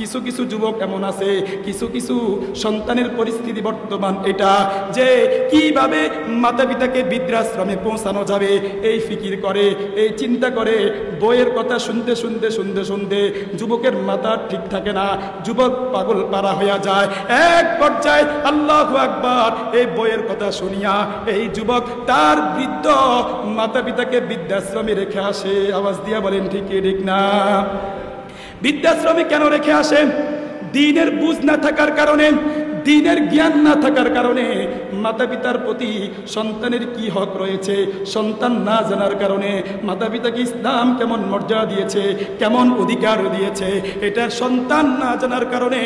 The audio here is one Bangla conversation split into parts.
কিছু কিছু যুবক এমন আছে, কিছু কিছু সন্তানের পরিস্থিতি বর্তমান এটা যে কিভাবে মাতা পিতাকে বৃদ্ধাশ্রমে পৌঁছানো যাবে এই ফিকির করে, এই চিন্তা করে। বইয়ের কথা শুনতে শুনতে শুনতে শুনতে যুবকের মাথা ঠিক থাকে না, যুবক পাগল পারা হইয়া যায়। এক পর্যায়ে আল্লাহু আকবার, এই বইয়ের কথা শুনিয়া এই যুবক তার বৃদ্ধ মাতা পিতাকে বৃদ্ধাশ্রমে রেখে আসে। আওয়াজ দিয়া বলেন ঠিক কি ঠিক না? বৃদ্ধাশ্রমে কেন রেখে আসেন? দ্বীনের বুঝ না থাকার কারণে, দ্বীনের জ্ঞান না থাকার কারণে, মাতা পিতার প্রতি সন্তানের কি হক রয়েছে সন্তান না জানার কারণে, মাতা পিতাকে ইসলাম কেমন মর্যাদা দিয়েছে, কেমন অধিকার দিয়েছে, এটা সন্তান না জানার কারণে,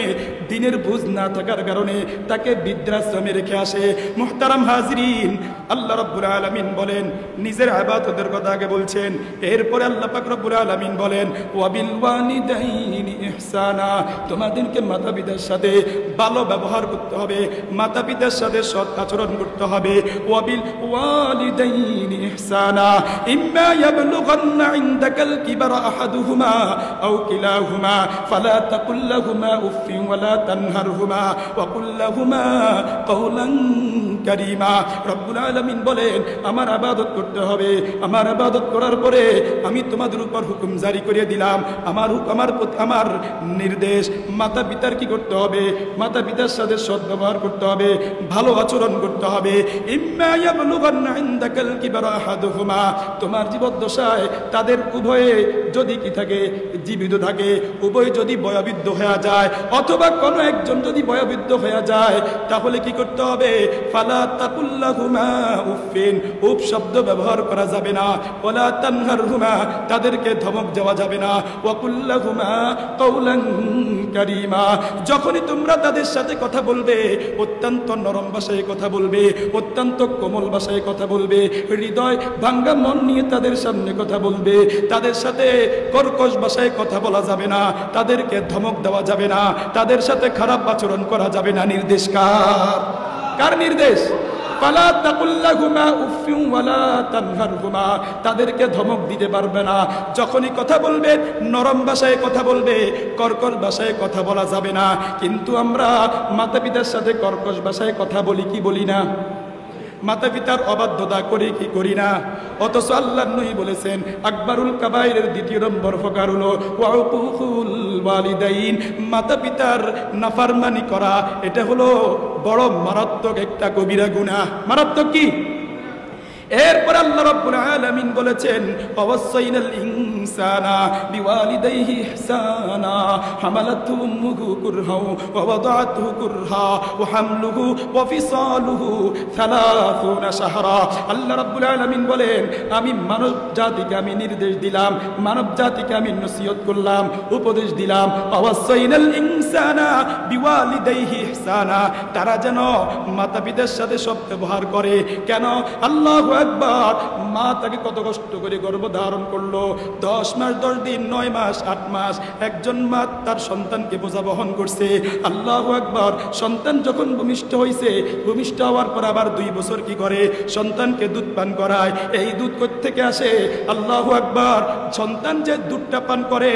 দ্বীনের বুঝ না থাকার কারণে তাকে বৃদ্ধাশ্রমে রেখে আসে। মুহতারাম হাজরিন, আল্লাহ রাব্বুল আলামিন বলেন, নিজের ইবাদতের কথা আগে বলছেন, এরপরে আল্লাহ পাক রব্বুল আলামিন বলেন ওয়াবিল ওয়ালিদাইনি ইহসানা, তোমাদেরকে মাতা পিতার সাথে ভালো ব্যবহার করতে হবে, মাতা পিতার সাথে সৎ আচরণ করতে হবে। ওয়াবিল ওয়ালিদাইনি ইহসানা ইম্মা ইয়াবলুগান্না ইনদাকাল কিবারা আহাদুহুমা আও কিলাহুমা ফালা তাকুল লাহুমা উফফিন ওয়ালা তানহারহুমা ওয়া কুল লাহুমা কাওলান কারীমা। রব্বুল আলামিন বলেন, আমার ইবাদত করতে হবে, আমার ইবাদত করার পরে আমি তোমাদের উপর হুকুম জারি করে দিলাম, আমার নির্দেশ, মাতা পিতার কি করতে হবে? মাতা পিতার সাথে সৎ ব্যবহার করতে হবে, ভালো আচরণ করতে হবে। ইম্মা ইয়াবলুগান্না ইনদাকাল কিবারা আহাদুহুমা, তোমার জীবদ্দশায় তাদের উভয়ে যদি কি থাকে, জীবিত থাকে, উভয় যদি বয়োবৃদ্ধ হয়ে যায়, অথবা কোনো একজন যদি বয়োবৃদ্ধ হয়ে যায়, তাহলে কি করতে হবে? ফালা তাকুল লাহুমা উফফিন, উফ শব্দ ব্যবহার করা যাবে না। ওয়ালা তানহারহুমা, তাদেরকে ধমক দেওয়া যাবে না। ওয়া কুল লাহুমা কাওলান কারীমা, যখনই তোমরা তাদের সাথে কথা বলবে অত্যন্ত নরম ভাষায় কথা বলবে, অত্যন্ত কোমল ভাষায় কথা বলবে, হৃদয় ভাঙ্গা মন নিয়ে তাদের সামনে কথা বলবে। তাদের সাথে কর্কশ ভাষায় কথা বলা যাবে না, তাদেরকে ধমক দেওয়া যাবে না, তাদের সাথে খারাপ আচরণ করা যাবে না। নির্দেশ কার? কার নির্দেশ? ফালা তাকুল লাহুমা উফফিন ওয়ালা তানহারহুমা, তাদেরকে ধমক দিতে পারবে না। যখনই কথা বলবে নরম ভাষায় কথা বলবে, কর্কশ ভাষায় কথা বলা যাবে না। কিন্তু আমরা মাতা পিতার সাথে কর্কশ ভাষায় কথা বলি কি বলি না? মাতা পিতার অবাধ্যতা করি কি করি না? অথচ আল্লাহর নবী বলেছেন আকবারুল কাবাইরের দ্বিতীয় নম্বর প্রকার হলো ওয়াকুকুল ওয়ালিদাইন, মাতা পিতার নাফরমানি করা। এটা হলো বড় মারাত্মক একটা কবিরা গুনাহ। মারাত্মক কি? এরপর আল্লাহ রাব্বুল আলামিন বলেছেন ওয়াসাইনাল ইনসানা বিওয়ালিদাইহি ইহসানা হামালাতহু উম্মুহু কুরহা ওয়া ওয়াদাআতহু কুরহা ওয়া হামলুহু ওয়া ফিসালুহু 30 শাহরা। আল্লাহ রাব্বুল আলামিন বলেন, আমি মানব জাতিকে আমি নির্দেশ দিলাম, মানব জাতিকে আমি নসিহত করলাম, উপদেশ দিলাম ওয়াসাইনাল ইনসানা বিওয়ালিদাইহি ইহসানা, তারা যেন মাতা পিতার সাথে সৎ ব্যবহার করে। কেন? আল্লাহু আকবার, মা তাকে কত কষ্ট করে গর্ভ ধারণ করলো, 10 মাস 10 দিন 9 মাস 8 মাস একজন মা তার সন্তানকে বোঝা বহন করছে। আল্লাহু আকবার, সন্তান যখন ভূমিষ্ঠ হয়েছে, ভূমিষ্ঠ হওয়ার পর আবার 2 বছর কি করে? সন্তানকে দুধ পান করায়। এই দুধ কোত্থেকে আসে? আল্লাহু আকবার, সন্তান যে দুধটা পান করে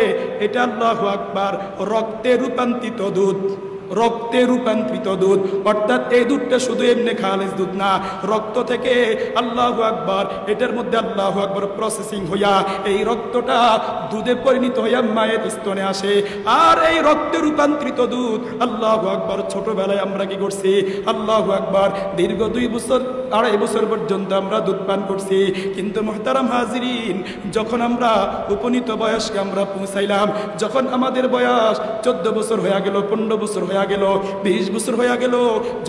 এটা আল্লাহু আকবার রক্তে রূপান্তরিত দুধ, রক্তে রূপান্তরিত দুধ। অর্থাৎ এই দুধটা শুধু এমনি খালেজ দুধ না, রক্ত থেকে আল্লাহু আকবার এটার মধ্যে আল্লাহু আকবার প্রসেসিং হইয়া এই রক্তটা দুধে পরিণত হইয়া মায়ের স্তনে আসে। আর এই রক্তে রূপান্তরিত দুধ আল্লাহু আকবার ছোটবেলায় আমরা কি করছি? আল্লাহু আকবার দীর্ঘ 2 বছর 2.5 বছর পর্যন্ত আমরা দুধ পান করছি। কিন্তু মুহতারাম হাজিরিন, যখন আমরা উপনীত বয়সকে আমরা পৌঁছাইলাম, যখন আমাদের বয়স 14 বছর হয়ে গেল, 15 বছর হয়ে গেল, 20 বছর হয়ে গেল,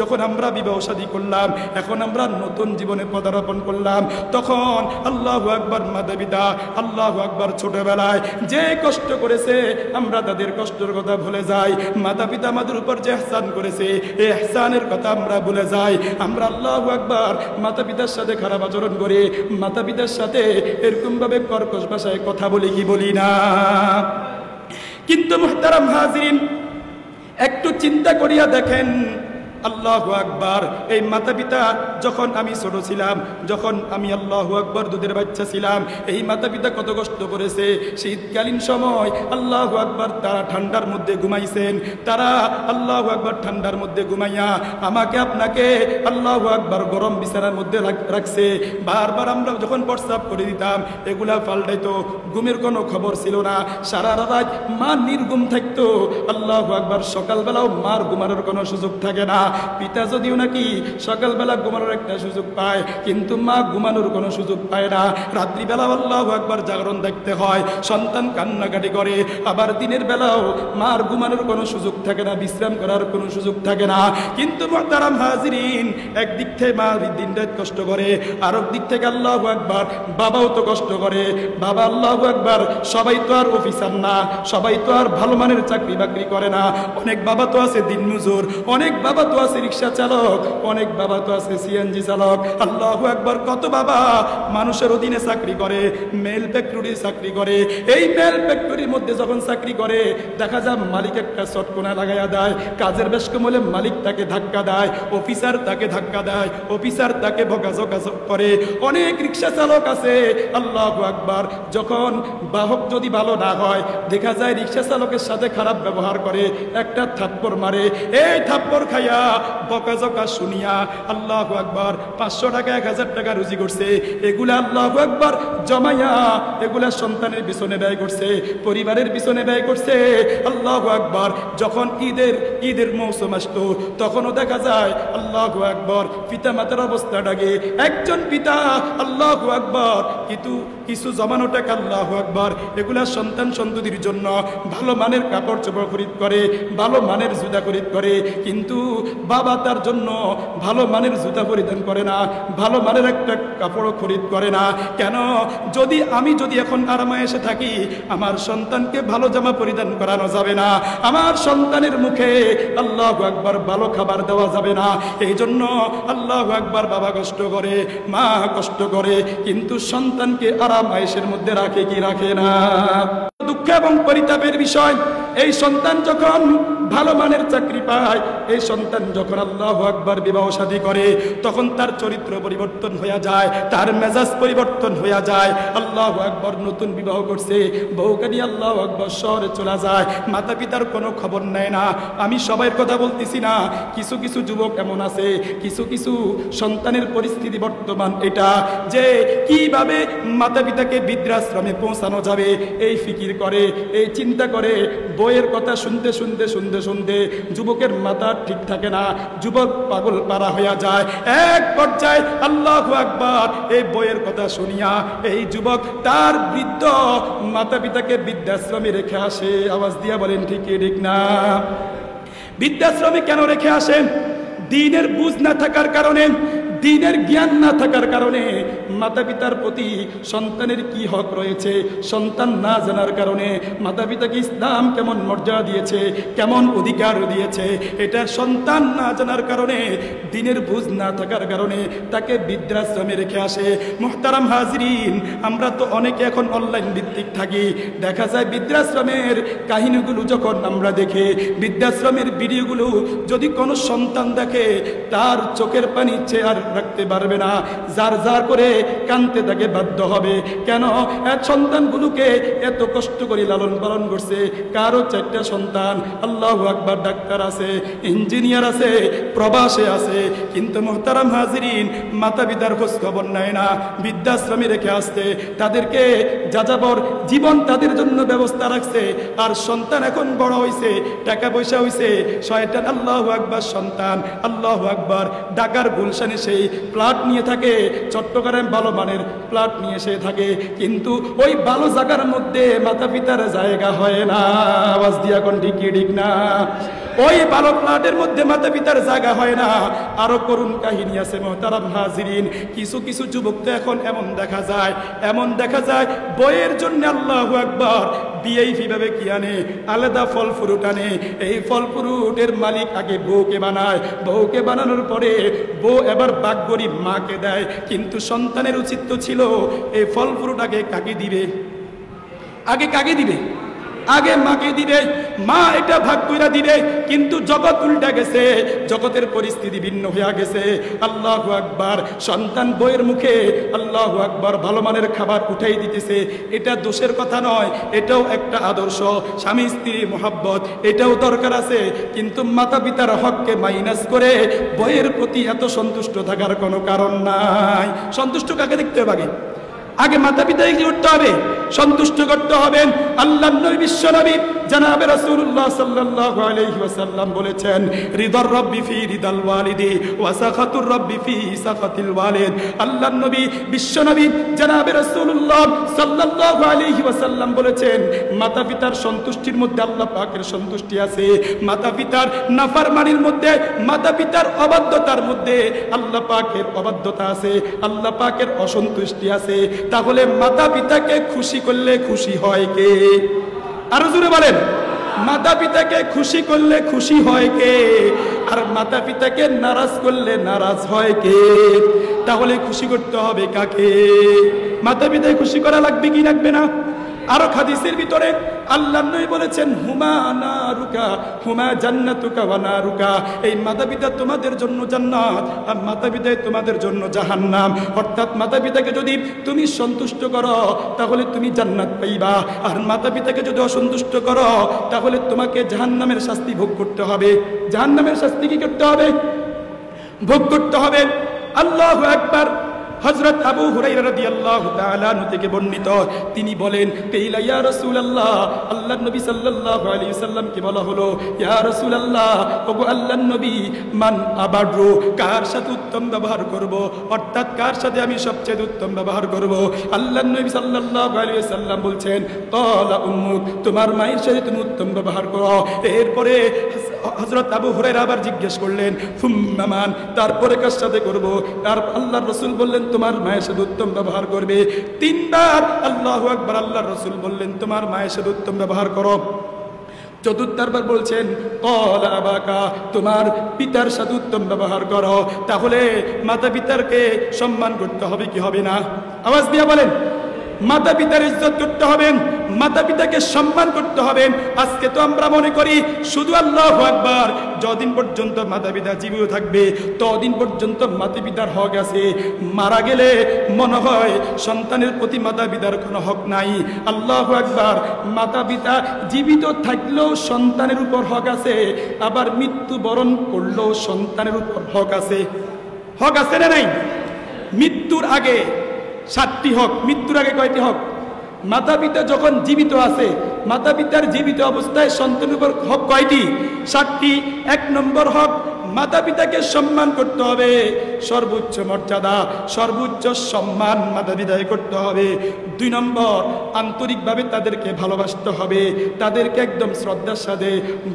যখন আমরা বিবাহ শাদী করলাম, এখন আমরা নতুন জীবনে পদার্পণ করলাম, তখন আল্লাহু আকবার মাতা পিতা আল্লাহু আকবার ছোটবেলায় যে কষ্ট করেছে আমরা তাদের কষ্টের কথা ভুলে যাই। মাতা পিতা আমাদের উপর যে ইহসান করেছে এই ইহসানের কথা আমরা ভুলে যাই। আমরা আল্লাহু আকবার মাতা পিতার সাথে খারাপ আচরণ করে, মাতা পিতার সাথে এরকম ভাবে কর্কশ ভাষায় কথা বলি কি বলি না? কিন্তু মুহতারাম হাজিরিন, একটু চিন্তা করিয়া দেখেন, আল্লাহু আকবার। এই মাতা পিতা যখন আমি ছোট ছিলাম, যখন আমি আল্লাহু আকবার দুধের বাচ্চা ছিলাম, এই মাতা পিতা কত কষ্ট করেছে। শীতকালীন সময় আল্লাহু আকবার তারা ঠান্ডার মধ্যে ঘুমাইছেন, তারা আল্লাহু আকবার ঠান্ডার মধ্যে ঘুমাইয়া আমাকে আপনাকে আল্লাহু আকবার গরম বিছানার মধ্যে রাখছে। বারবার আমরা যখন প্রস্রাব করে দিতাম এগুলা পাল্টাইতো, ঘুমের কোনো খবর ছিল না। সারা রাত মা নির্ঘুম থাকতো। আল্লাহু আকবার। সকালবেলাও মার ঘুমানোর কোনো সুযোগ থাকে না। পিতা যদিও নাকি সকালবেলা ঘুমানোর একটা সুযোগ পায়, কিন্তু মা ঘুমানোর কোনো সুযোগ পায় না। রাত্রিবেলা আল্লাহু আকবার জাগরণ দেখতে হয়, সন্তান কান্নাকাটি করে। আবার দিনের বেলাও মার ঘুমানোর কোনো সুযোগ থাকে না, বিশ্রাম করার কোনো সুযোগ থাকে না। কিন্তু মুহতারাম হাজিরিন, একদিক থেকে মা দিন রাত কষ্ট করে, আর দিক থেকে আল্লাহু আকবার বাবাও তো কষ্ট করে। বাবা আল্লাহু আকবার, সবাই তো আর অফিসার না, সবাই তো আর ভালো মানের চাকরি বাকরি করে না। অনেক বাবা তো আছে দিনমজুর, অনেক বাবা তো আছে রিক্সা চালক, অনেক বাবা তো আছে সিএনজি চালক। আল্লাহু আকবার। কত বাবা মানুষের অধীনে চাকরি করে, মেল ফ্যাক্টরি চাকরি করে। এই মেল ফ্যাক্টরির মধ্যে যখন চাকরি করে দেখা যায় মালিক একটা চটকোনা লাগাইয়া দেয়, কাজের বেশ কম হলে মালিক তাকে ধাক্কা দেয়, অফিসার তাকে ধাক্কা দেয়, অফিসার তাকে বকাঝকা করে। অনেক রিক্সা চালক আছে আল্লাহু আকবার, যখন বাহক যদি ভালো না হয় দেখা যায় রিক্সা চালকের সাথে খারাপ ব্যবহার করে, একটা থাপ্পড় মারে। এই থাপ্পড় খাইয়া বকাঝকা শুনিয়া আল্লাহু আকবার 500 টাকা 1000 টাকা রুজি করছে, এগুলা আল্লাহু আকবার জমাইয়া এগুলা সন্তানের পিছনে ব্যয় করছে, পরিবারের পিছনে ব্যয় করছে। আল্লাহু আকবার। যখন ঈদের মৌসুম আসতো তখনও দেখা যায় আল্লাহু আকবার পিতা মাতার অবস্থা ডাকে। একজন পিতা আল্লাহু আকবার কিন্তু কিছু জমানো টাকা আল্লাহু আকবার এগুলা সন্তান সন্ততির জন্য ভালো মানের কাপড় চোপড় খরিদ করে, ভালো মানের জুতা খরিদ করে, কিন্তু বাবা তার জন্য ভালো মানের জুতা পরিধান করে না, ভালো মানের একটা কাপড় খরিদ করে না। কেন? আমি যদি এখন আরামে এসে থাকি, আমার সন্তানকে ভালো জামা পরিধান করানো যাবে না, আমার সন্তানের মুখে আল্লাহু আকবার ভালো খাবার দেওয়া যাবে না। এই জন্য আল্লাহু আকবার বাবা কষ্ট করে, মা কষ্ট করে, কিন্তু সন্তানকে আরাম আয়েশের মধ্যে রাখে কি রাখে না। দুঃখ এবং পরিতাপের বিষয়, এই সন্তান যখন ভালো মানের চাকরি পায়, এই সন্তান যখন আল্লাহু আকবার বিবাহ শাদী করে, তখন তার চরিত্র পরিবর্তন হয়ে যায়, তার মেজাজ পরিবর্তন হয়ে যায়। আল্লাহু আকবার নতুন বিবাহ করছে, বউকে নিয়ে আল্লাহু আকবার শহরে চলে যায়, মাতা পিতার কোনো খবর নেয় না। আমি সবার কথা বলতেছি না, কিছু কিছু যুবক এমন আছে, কিছু কিছু সন্তানের পরিস্থিতি বর্তমান এটা যে কিভাবে মাতা পিতাকে বৃদ্ধাশ্রমে পৌঁছানো যাবে এই ফিকির করে, এই চিন্তা করে। বইয়ের কথা শুনতে শুনতে শুনতে শুনতে যুবকের মাথা ঠিক থাকে না, যুবক পাগল পারা হইয়া যায়। এক পর্যায়ে আল্লাহু আকবার এই বইয়ের কথা শুনিয়া এই যুবক তার বৃদ্ধ মাতা পিতাকে বৃদ্ধাশ্রমে রেখে আসে। আওয়াজ দিয়া বলেন ঠিক কি ঠিক না? বৃদ্ধাশ্রমে কেন রেখে আসেন? দ্বীনের বুঝ না থাকার কারণে, দ্বীনের জ্ঞান না থাকার কারণে, মাতা পিতার প্রতি সন্তানের কি হক রয়েছে সন্তান না জানার কারণে, মাতা পিতাকে ইসলাম কেমন মর্যাদা দিয়েছে, কেমন অধিকার দিয়েছে, এটা সন্তান না জানার কারণে, দ্বীনের বুঝ না থাকার কারণে তাকে বৃদ্ধাশ্রমে রেখে আসে। মুহতারাম হাজিরিন, আমরা তো অনেকে এখন অনলাইন ভিত্তিক থাকি, দেখা যায় বৃদ্ধাশ্রমের কাহিনীগুলো যখন আমরা দেখি, বৃদ্ধাশ্রমের ভিডিওগুলো যদি কোনো সন্তান দেখে, তার চোখের পানি চেয়ার রাখতে পারবে না, যার যার করে কানতে তাকে বাধ্য হবে। কেন? এক সন্তানগুলোকে এত কষ্ট করে লালন পালন করছে, কারো 4টা সন্তান, আল্লাহু আকবার, ডাক্তার আছে, ইঞ্জিনিয়ার আছে, প্রবাসে আছে, কিন্তু মুহতারাম হাজিরিন মাতা পিতার খোঁজ খবর নেয় না, বৃদ্ধাশ্রমে রেখে আসতে, তাদেরকে যাযাবর জীবন তাদের জন্য ব্যবস্থা রাখছে। আর সন্তান এখন বড় হয়েছে, টাকা পয়সা হয়েছে, 6টা আল্লাহু আকবার সন্তান, আল্লাহু আকবার, ঢাকার গুলশানে সেই ফ্ল্যাট নিয়ে থাকে, চট্টগ্রামে ভালো মানের ফ্ল্যাট নিয়ে এসে থাকে, কিন্তু ওই ভালো জায়গার মধ্যে মাতা পিতার জায়গা হয় না। আওয়াজ দিয়া কোন ঠিক কি ঠিক না? ওই ভালো ফ্ল্যাটের মধ্যে মাতা পিতার জায়গা হয় না। আরো করুণ কাহিনী আছে মুহতারাম হাজিরিন, কিছু কিছু যুবক তো এখন এমন দেখা যায় বইয়ের জন্য আল্লাহু আকবার ভিআইপি ভাবে কি আনে, আলাদা ফল ফ্রুট আনে। এই ফল ফ্রুটের মালিক আগে বউকে বানায়, বউকে বানানোর পরে বউ এবার বাগ গরিব মাকে দেয়। কিন্তু সন্তানের উচিত তো ছিল এই ফল ফ্রুট আগে কাকে দিবে? আগে মাকে দিবে, মা এটা ভাগ কইরা দিবে, কিন্তু জগৎ উল্টা গেছে, জগতের পরিস্থিতি ভিন্ন হয়ে গেছে। আল্লাহু আকবার, সন্তান বইয়ের মুখে আল্লাহু আকবার ভালো মানের খাবার উঠাই দিতেছে, এটা দোষের কথা নয়, এটাও একটা আদর্শ, স্বামী স্ত্রী মোহাব্বত এটাও দরকার আছে, কিন্তু মাতা পিতার হককে মাইনাস করে বইয়ের প্রতি এত সন্তুষ্ট থাকার কোনো কারণ নাই। সন্তুষ্ট কাকে দেখতে হবে? আগে মাতা পিতাকে কি করতে হবে? সন্তুষ্ট করতে হবেন। আল্লাহর নবী বিশ্ব নবী জনাবে রাসূলুল্লাহ সাল্লাল্লাহু আলাইহি ওয়াসাল্লাম বলেছেন, রিদার রাব্বি ফি রিদাল ওয়ালিদি ওয়া সাখাতুর রাব্বি ফি সাখাতিল ওয়ালিদ। আল্লাহর নবী বিশ্ব নবী জনাবে রাসূলুল্লাহ সাল্লাল্লাহু আলাইহি ওয়াসাল্লাম বলেছেন, মাতা পিতার সন্তুষ্টির মধ্যে আল্লাহ পাকের সন্তুষ্টি আছে, মাতা পিতার নাফরমানির মধ্যে, মাতা পিতার অবাধ্যতার মধ্যে আল্লাহ পাকের অবাধ্যতা আছে, আল্লাহ পাকের অসন্তুষ্টি আছে। তাহলে মাতা পিতাকে খুশি করলে খুশি হয় কে? আরো জোরে বলেন, মাতা পিতাকে খুশি করলে খুশি হয় কে? আর মাতা পিতাকে নারাজ করলে নারাজ হয় কে? তাহলে খুশি করতে হবে কাকে? মাতা পিতাকে খুশি করা লাগবে কি লাগবে না? আরো হাদিসের ভিতরে আল্লাহর নবী বলেছেন, হুমা নারুকা হুমা জান্নাতুকা ওয়া নারুকা, এই মাতা পিতা তোমাদের জন্য জান্নাত আর মাতা পিতা তোমাদের জন্য জাহান্নাম। অর্থাৎ মাতা পিতাকে যদি তুমি সন্তুষ্ট করো তাহলে তুমি জান্নাত পাইবা, আর মাতা পিতাকে যদি অসন্তুষ্ট করো তাহলে তোমাকে জাহান্নামের শাস্তি ভোগ করতে হবে। জাহান্নামের শাস্তি কি করতে হবে? ভোগ করতে হবে। আল্লাহু আকবার। হযরত আবু হুরায়রা রাদিয়াল্লাহু তাআলা আনহু থেকে বর্ণিত, তিনি বলেন, কাইলা ইয়া রাসূলুল্লাহ, আল্লাহর নবী সাল্লাল্লাহু আলাইহি ওয়াসাল্লামকে বলা হলো, ইয়া রাসূলুল্লাহ, ওগো আল্লাহর নবী, মান আবারু, কার সাথে উত্তম ব্যবহার করব, অর্থাৎ কার সাথে আমি সবচেয়ে উত্তম ব্যবহার করব? আল্লাহর নবী সাল্লাল্লাহু আলাইহি ওয়াসাল্লাম বলছেন, ক্বালা উম্মুক, তোমার মায়ের সাথে তুমি উত্তম ব্যবহার করো। এরপরে হযরত আবু হুরায়রা আবার জিজ্ঞেস করলেন, সুম্মা মান, তারপরে কার সাথে করব? আর আল্লাহর রাসূল বললেন, তোমার মায়ের সাথে উত্তম ব্যবহার করবে। তিনবার আল্লাহু আকবার, আল্লাহর রাসূল বললেন, তোমার মায়ের সাথে উত্তম ব্যবহার করো। চতুর্থবার বলছেন, ক্বালা আবাকা, তোমার পিতার সাথে উত্তম ব্যবহার করো। তাহলে মাতা পিতারকে সম্মান করতে হবে কি হবে না? আওয়াজ দিয়ে বলেন, মাতা পিতার ইজ্জত করতে হবে, মাতা পিতাকে সম্মান করতে হবে। আজকে তো আমরা মনে করি শুধু আল্লাহু আকবার, যতদিন পর্যন্ত মাতা পিতা জীবিত থাকবে ততদিন পর্যন্ত মাতা পিতার হক আছে, মারা গেলে মনে হয় সন্তানের প্রতি মাতা পিতার কোনো হক নাই। আল্লাহু আকবার। মাতা পিতা জীবিত থাকলেও সন্তানের উপর হক আছে, আবার মৃত্যুবরণ করলেও সন্তানের উপর হক আছে। হক আছে না নাই? মৃত্যুর আগে 7টি হক। মৃত্যুর আগে কয়টি হক? মাতা পিতা যখন জীবিত আছে, মাতা পিতার জীবিত অবস্থায় সন্তানের উপর হক কয়টি? 7টি। 1 নম্বর হক, মাতা পিতাকে সম্মান করতে হবে, সর্বোচ্চ মর্যাদা, সর্বোচ্চ সম্মান মাতা পিতাকে করতে হবে। 2 নম্বর, আন্তরিকভাবে তাদেরকে ভালোবাসতে হবে, তাদেরকে একদম শ্রদ্ধার সাথে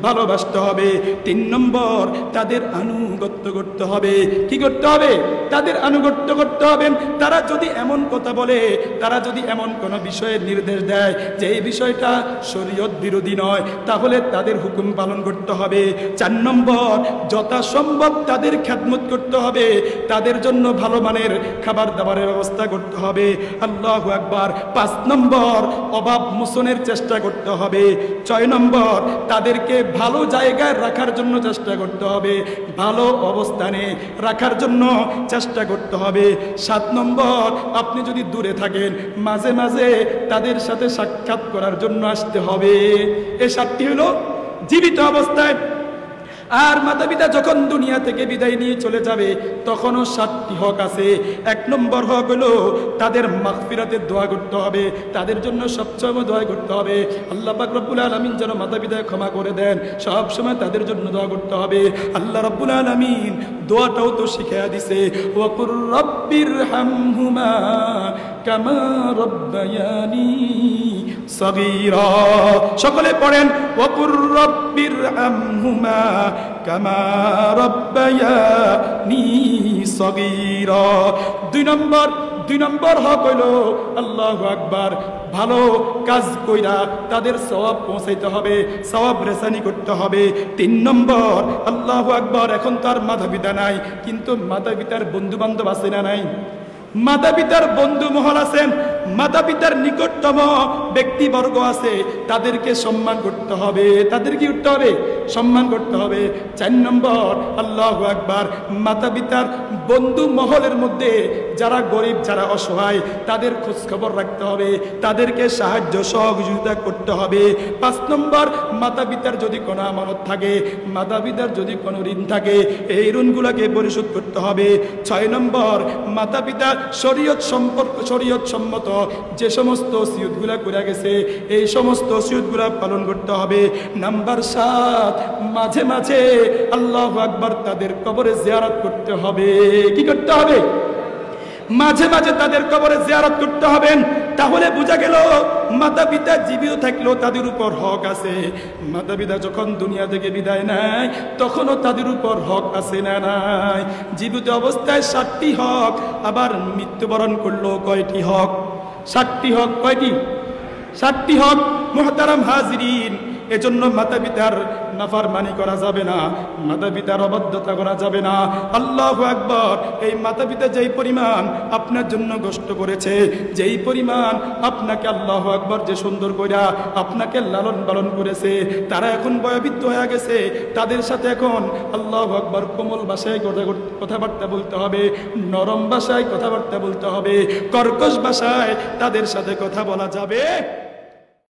ভালোবাসতে হবে। 3 নম্বর, তাদের আনুগত্য করতে হবে। কি করতে হবে? তাদের আনুগত্য করতে হবে। তারা যদি এমন কথা বলে, তারা যদি এমন কোনো বিষয়ের নির্দেশ দেয় যে এই বিষয়টা শরীয়ত বিরোধী নয়, তাহলে তাদের হুকুম পালন করতে হবে। 4 নম্বর, যথাসম্ভব তাদের খেদমত করতে হবে, তাদের জন্য ভালো মানের খাবার দাবারের ব্যবস্থা করতে হবে। আল্লাহু আকবার। 5 নম্বর, অভাব মোচনের চেষ্টা করতে হবে। 6 নম্বর, তাদেরকে ভালো জায়গায় রাখার জন্য চেষ্টা করতে হবে, ভালো অবস্থানে রাখার জন্য চেষ্টা করতে হবে। 7 নম্বর, আপনি যদি দূরে থাকেন মাঝে মাঝে তাদের সাথে সাক্ষাৎ করার জন্য আসতে হবে। এই 7টি হলো জীবিত অবস্থায়। আর মাতা পিতা যখন দুনিয়া থেকে বিদায় নিয়ে চলে যাবে তখনও 7টি হক আছে। 1 নম্বর হক হলো তাদের মাগফিরাতের দোয়া করতে হবে, তাদের জন্য সবসময় দোয়া করতে হবে, আল্লাহ পাক রব্বুল আলামিন যেন মাতা পিতাকে ক্ষমা করে দেন, সব সময় তাদের জন্য দোয়া করতে হবে। আল্লাহ রব্বুল আলামিন দোয়াটাও তো শিখিয়ে দিছে, ওয়াকুর রব্বিরহামহুমা কামা রব্বায়ানি সগীরা। সকলে পড়েন, ওয়াকুর রব্বিরহামহুমা কামা রব্বায়ানি সগীরা। 2 নম্বর হক হইল আল্লাহু আকবার, ভালো কাজ কইরা তাদের সওয়াব পৌঁছাইতে হবে, সওয়াব রেসানি করতে হবে। 3 নম্বর, আল্লাহু আকবার, এখন তো আর মাতা পিতা নাই, কিন্তু মাতা পিতার বন্ধু বান্ধব আছে না নাই? মাতা পিতার বন্ধু মহল আছেন, মাতা পিতার নিকটতম ব্যক্তিবর্গ আছে, তাদেরকে সম্মান করতে হবে। তাদের কি করতে হবে? সম্মান করতে হবে। 4 নম্বর, আল্লাহু আকবার, মাতা পিতার বন্ধু মহলের মধ্যে যারা গরিব, যারা অসহায়, তাদের খোঁজ খবর রাখতে হবে, তাদেরকে সাহায্য সহযোগিতা করতে হবে। 5 নম্বর, মাতা পিতার যদি কোনো আমানত থাকে, মাতা পিতার যদি কোনো ঋণ থাকে, এই ঋণগুলোকে পরিশোধ করতে হবে। 6 নম্বর, মাতা পিতা শরীয়ত সম্মত যে সমস্ত ওসিয়তগুলা করে গেছে, এই সমস্ত ওসিয়তগুলা পালন করতে হবে। নাম্বার 7, মাঝে মাঝে আল্লাহু আকবার তাদের কবরে জিয়ারত করতে হবে। কি করতে হবে? মাঝে মাঝে তাদের কবরে জিয়ারত করতে হবে। তাহলে বোঝা গেল মাতা পিতা জীবিত থাকলেও তাদের উপর হক আছে। মাতা পিতা যখন দুনিয়া থেকে বিদায় নেয় তখনও তাদের উপর হক আছে না নাই? জীবিত অবস্থায় 7টি হক, আবার মৃত্যুবরণ করলো কয়টি হক? 7টি হক। কয়টি? 7টি হক। মুহতারাম হাজিরিন, এজন্য মাতা পিতার নাফরমানি করা যাবে না, মাতা পিতার অবাধ্যতা করা যাবে না। আল্লাহু আকবার। এই মাতা পিতা যেই পরিমাণ আপনার জন্য কষ্ট করেছে, যেই পরিমাণ আপনাকে আল্লাহু আকবার যে সুন্দর কইরা আপনাকে লালন পালন করেছে, তারা এখন বয়োবৃদ্ধ হয়ে গেছে। তাদের সাথে এখন আল্লাহু আকবার কোমল ভাষায় কথাবার্তা বলতে হবে, নরম ভাষায় কথাবার্তা বলতে হবে, কর্কশ ভাষায় তাদের সাথে কথা বলা যাবে